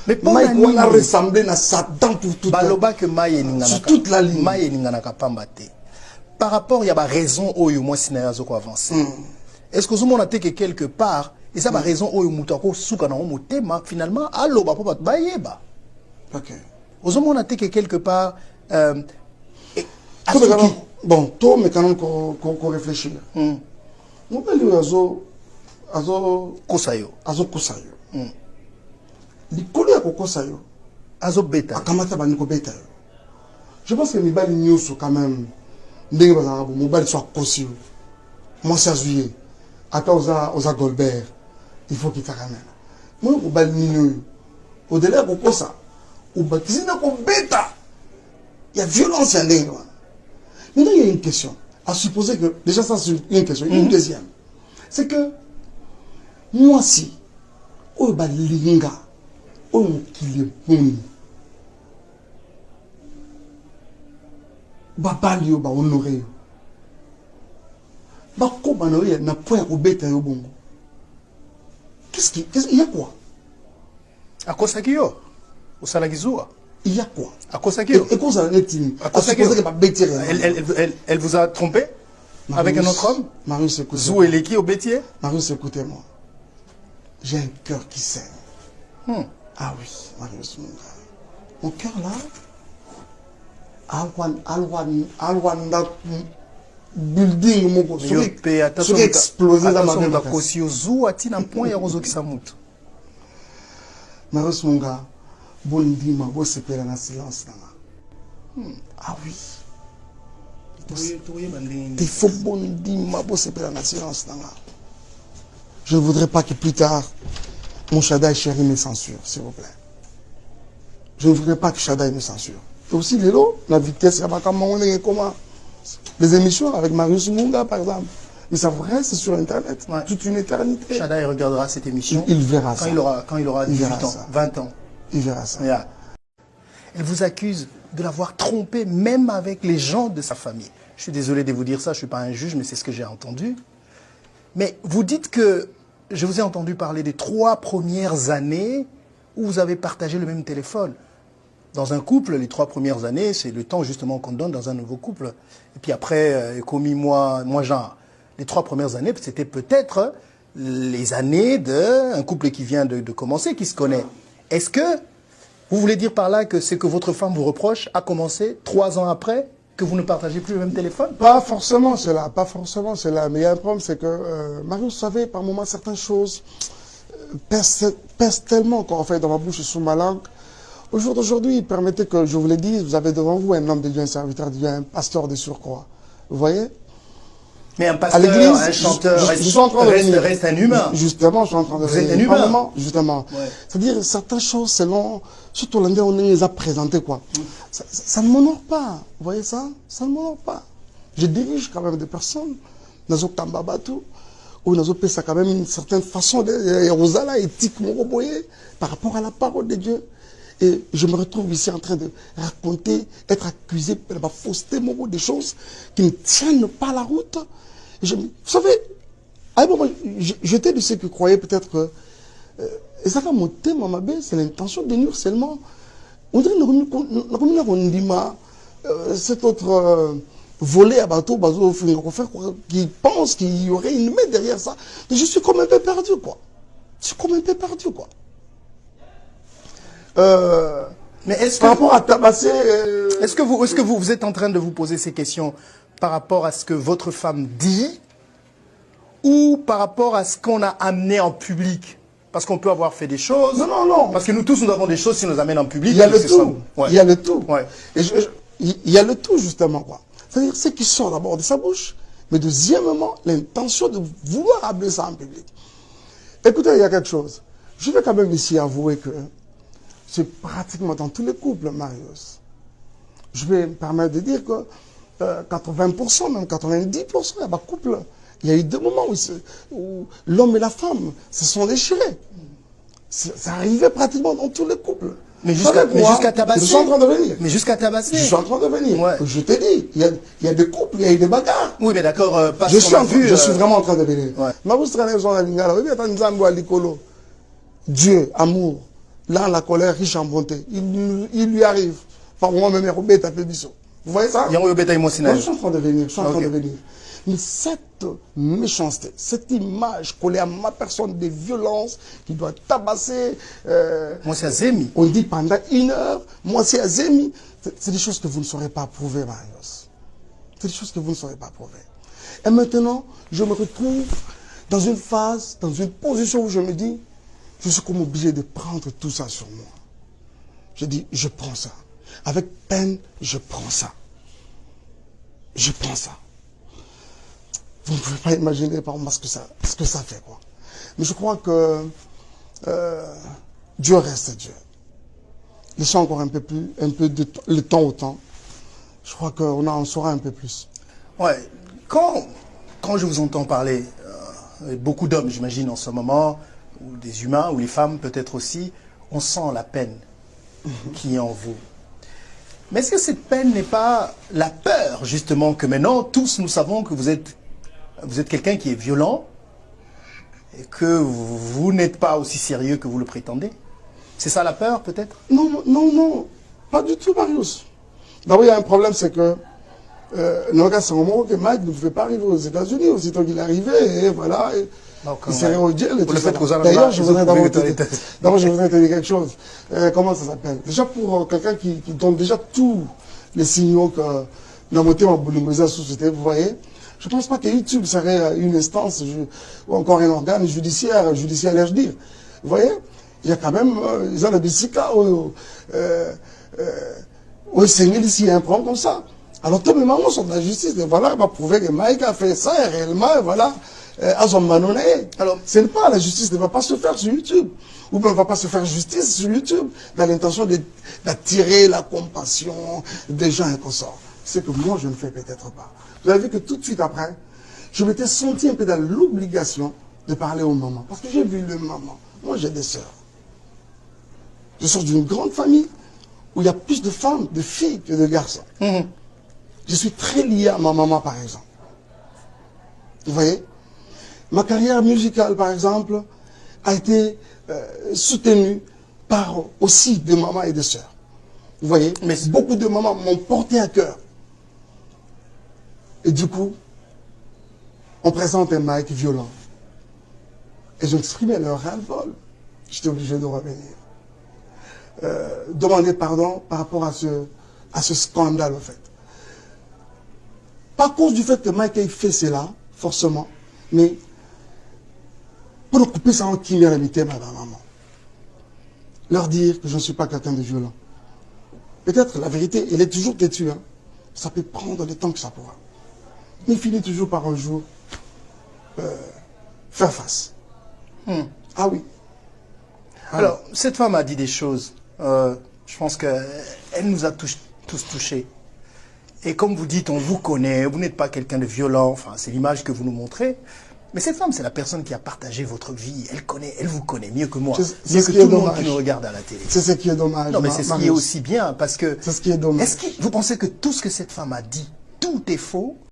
Mais Mike a ressemblé à Satan pour toute la ligne. Par rapport, il y a une raison où moi si avancé. Est-ce que vous avez que quelque part, et ça va raison où vous finalement, allo ba pas ba. OK. Vous avez que quelque part bon, toi mais quand même qu'on réfléchir. Nous parlons azo kosayo. Likolo ya kokosayo. Azo beta. Akamata ba niko beta. Je pense que mibali nyusu quand même ndenge bazanga bo mobali soit kosio. Moi ça juillet. Ata oza Goldberg. Il faut qu'il t'amène. Moi mobali nyuyo. Au-delà kokosa. Ou bakizina ko beta. Il y a violence en ndenge. Maintenant il y a une question. À supposer que déjà ça c'est une question. Une deuxième. C'est que moi si o ba linga o kile poni ba balio ba honoré ba ko ba no na point ko beta yo bongo. Qu'est-ce il y a quoi à Kosakio au Salagizua il y a quoi à Kosakio et qu'on ça netine à supposer que ba bêtir elle vous a trompé avec un autre homme Marius écoutez Zou Eleki au bétier Marius écoutez-moi j'ai un cœur qui saigne. Ah oui, Marius Munga. Mon cœur là, Alwan building mon sur explosé dans ma vie. Marius Munga, bondima, bo sepela na silence là. Ah oui. Il faut bondima, bo sepela na silence là. Je ne voudrais pas que plus tard, mon Shaddai chéri me censure, s'il vous plaît. Je ne voudrais pas que Shaddai me censure. Et aussi, la vitesse, comment les émissions avec Marius Munga, par exemple. Mais ça reste sur Internet, toute une éternité. Shaddai regardera cette émission. Il verra ça. Quand il aura 18 ans, 20 ans. Il verra ça. Yeah. Elle vous accuse de l'avoir trompé, même avec les gens de sa famille. Je suis désolé de vous dire ça, je ne suis pas un juge, mais c'est ce que j'ai entendu. Mais vous dites que, je vous ai entendu parler des 3 premières années où vous avez partagé le même téléphone. Dans un couple, les 3 premières années, c'est le temps justement qu'on donne dans un nouveau couple. Et puis après, commis moi genre, les 3 premières années, c'était peut-être les années d'un couple qui vient de commencer, qui se connaît. Est-ce que vous voulez dire par là que ce que votre femme vous reproche a commencé 3 ans après que vous ne partagez plus le même téléphone? Pas forcément cela, pas forcément cela. Mais il y a un problème, c'est que Marius savait par moments certaines choses pèsent tellement qu'on fait dans ma bouche et sous ma langue. Au jour d'aujourd'hui, permettez que je vous le dise, vous avez devant vous un homme de Dieu, un serviteur de Dieu, un pasteur de surcroît. Vous voyez? Mais un pasteur, un chanteur, reste un humain. Justement, je suis en train de vous êtes un humain. Justement. Ouais. C'est-à-dire, certaines choses, selon, surtout l'endroit où on les a présentées, quoi. Ça ne m'honore pas. Vous voyez ça? Ça ne m'honore pas. Je dirige quand même des personnes, dans le Kambabatu, où nous avons ça quand même une certaine façon de éthique, par rapport à la parole de Dieu. Et je me retrouve ici en train de raconter, être accusé de la fausseté, des choses qui ne tiennent pas la route. Vous savez, à un moment, j'étais de ceux qui croyaient peut-être que et ça quand mon thème c'est l'intention de nuire seulement. On dirait qu'on dit cet autre volet à bateau, qui pense qu'il y aurait une main derrière ça. Mais je suis comme un peu perdu, quoi. Je suis comme un peu perdu, quoi. Mais est-ce que par rapport à tabasser, est-ce que vous êtes en train de vous poser ces questions par rapport à ce que votre femme dit ou par rapport à ce qu'on a amené en public? Parce qu'on peut avoir fait des choses. Non. Parce que nous tous, nous avons des choses qui nous amènent en public. Il y a le tout. Ouais. Il y a le tout. Ouais. Et il y a le tout, justement, quoi. C'est-à-dire ce qui sort d'abord de sa bouche, mais deuxièmement, l'intention de vouloir amener ça en public. Écoutez, il y a quelque chose. Je vais quand même ici avouer que c'est pratiquement dans tous les couples, Marius. Je vais me permettre de dire que 80%, même 90%, il y a des couples. Il y a eu des moments où l'homme et la femme se sont déchirés. Ça arrivait pratiquement dans tous les couples. Mais jusqu'à tabasser. Je suis en train de venir. Mais jusqu'à tabasser. Je suis en train de venir. Ouais. Je te dis, il y a des couples, il y a eu des bagarres. Oui, mais d'accord, je suis vraiment en train de venir. Ouais. Dieu, amour, Là, la colère, riche en bonté. Il lui arrive. Par moi-même, Robert a fait biso. Vous voyez ça? Il y a un bêta émotionnel. Je suis en train de venir, je suis en train de venir. Mais cette méchanceté, cette image collée à ma personne de violence qui doit tabasser. Moi, c'est Azemi. On dit pendant 1 heure, moi c'est Azemi. C'est des choses que vous ne saurez pas prouver, Marius. C'est des choses que vous ne saurez pas prouver. Et maintenant, je me retrouve dans une phase, dans une position où je me dis, je suis comme obligé de prendre tout ça sur moi. Je dis, je prends ça. Avec peine, je prends ça. Je prends ça. Vous ne pouvez pas imaginer par moi ce que ça fait, quoi. Mais je crois que Dieu reste Dieu. Laissons encore un peu le temps au temps. Je crois qu'on en saura un peu plus. Ouais. Quand je vous entends parler, beaucoup d'hommes, j'imagine, en ce moment, ou des humains, ou les femmes peut-être aussi, on sent la peine qui est en vous. Mais est-ce que cette peine n'est pas la peur, justement, que maintenant, tous nous savons que vous êtes quelqu'un qui est violent et que vous n'êtes pas aussi sérieux que vous le prétendez? C'est ça la peur, peut-être? Non, non, non. Pas du tout, Marius. D'abord, il y a un problème, c'est que c'est un moment que Mike ne pouvait pas arriver aux États-Unis. Aussitôt qu'il est arrivé, et voilà, il s'est réodié. D'ailleurs, je voudrais d'abord te dire quelque chose. Comment ça s'appelle? Déjà, pour quelqu'un qui donne déjà tous les signaux que Namoté Maboulingoza société, vous voyez, je ne pense pas que YouTube serait une instance ou encore un organe judiciaire, je dire. Vous voyez, il y a quand même, ils ont le BCK où il y a un problème comme ça. Alors, tous les mamans sont de la justice. Et voilà, on va prouver que Mike a fait ça et réellement, et voilà, à son manonné. Alors, ce n'est pas la justice ne va pas se faire sur YouTube. Ou bien, on ne va pas se faire justice sur YouTube dans l'intention d'attirer la compassion des gens et consorts. C'est que moi, je ne fais peut-être pas. Vous avez vu que tout de suite après, je m'étais senti un peu dans l'obligation de parler aux mamans. Parce que j'ai vu le maman. Moi, j'ai des sœurs. Je sors d'une grande famille où il y a plus de femmes, de filles que de garçons. Je suis très lié à ma maman, par exemple. Vous voyez? Ma carrière musicale, par exemple, a été soutenue par aussi des mamans et des sœurs. Vous voyez? Mais beaucoup de mamans m'ont porté à cœur. Et du coup, on présente un Mike violent. Et je m'exprimais leur ras-le-bol. J'étais obligé de revenir. Demander pardon par rapport à ce scandale, en fait. Pas à cause du fait que Mike ait fait cela, forcément, mais pour couper ça en qui m'a invité ma maman. Leur dire que je ne suis pas quelqu'un de violent. Peut-être la vérité, elle est toujours têtue. Hein. Ça peut prendre le temps que ça pourra. Mais il finit toujours par un jour faire face. Ah oui. Alors, cette femme a dit des choses. Je pense qu'elle nous a tous touchés. Et comme vous dites, on vous connaît, vous n'êtes pas quelqu'un de violent, enfin, c'est l'image que vous nous montrez. Mais cette femme, c'est la personne qui a partagé votre vie. Elle vous connaît mieux que moi. Mieux que tout le monde qui nous regarde à la télé. C'est ce qui est dommage. Non, mais c'est ce qui est aussi bien, parce que... C'est ce qui est dommage. Vous pensez que tout ce que cette femme a dit, tout est faux?